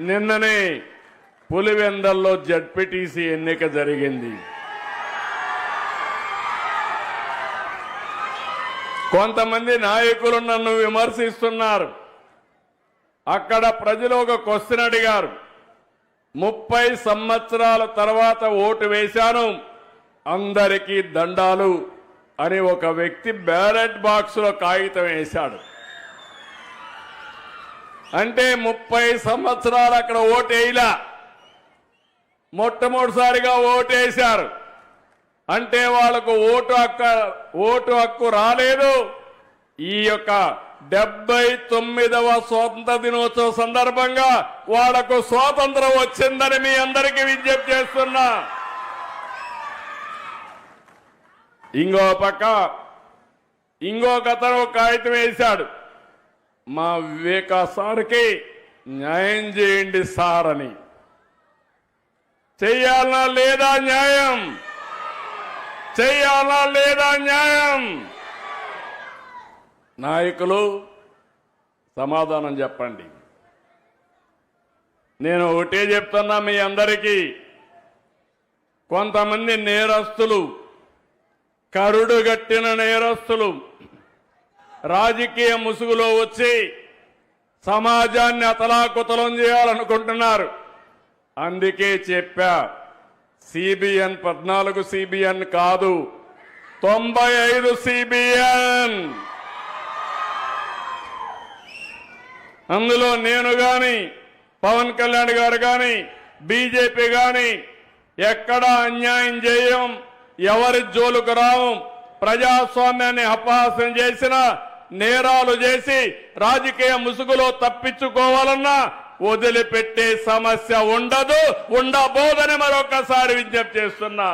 నిన్ననే పులివెందల్లో జడ్పీటీసీ ఎన్నిక జరిగింది. కొంతమంది నాయకులు నన్ను విమర్శిస్తున్నారు. అక్కడ ప్రజలు ఒక క్వశ్చన్ అడిగారు. 30 సంవత్సరాల తర్వాత ఓటు వేశాను, అందరికీ దండాలు అని ఒక వ్యక్తి బ్యాలెట్ బాక్స్లో కాగితం వేశాడు. అంటే 30 సంవత్సరాలు అక్కడ ఓటు వేయలా, మొట్టమొదటిసారిగా ఓటు వేశారు. అంటే వాళ్లకు ఓటు హక్కు రాలేదు. ఈ యొక్క 79వ స్వాతంత్ర దినోత్సవ సందర్భంగా వాళ్లకు స్వాతంత్రం వచ్చిందని మీ అందరికీ విజ్ఞప్తి చేస్తున్నా. ఇంకో పక్క ఇంకొకతను కాగితం వేశాడు, మా వివేక సార్కి న్యాయం చేయండి సార్ అని. చెయ్యాలనా లేదా న్యాయం? చెయ్యాలా లేదా న్యాయం? నాయకులు సమాధానం చెప్పండి. నేను ఒకటే చెప్తున్నా మీ అందరికీ, కొంతమంది నేరస్తులు, కరుడుగట్టిన నేరస్తులు రాజకీయ ముసుగులో వచ్చి సమాజాన్ని అతలాకుతలం చేయాలనుకుంటున్నారు. అందుకే చెప్పా, సిబిఎన్ 14 సిబిఎన్ కాదు, 95 సిబిఎన్. అందులో నేను గాని, పవన్ కళ్యాణ్ గారు గాని, బీజేపీ గాని ఎక్కడా అన్యాయం చేయం, ఎవరి జోలుకు రావు. ప్రజాస్వామ్యాన్ని అపహాస్యం చేసిన, నేరాలు చేసి రాజకీయ ముసుగులో తప్పించుకోవాలన్నా వదిలిపెట్టే సమస్య ఉండదు, ఉండబోదని మరొకసారి విజ్ఞప్తి చేస్తున్నా.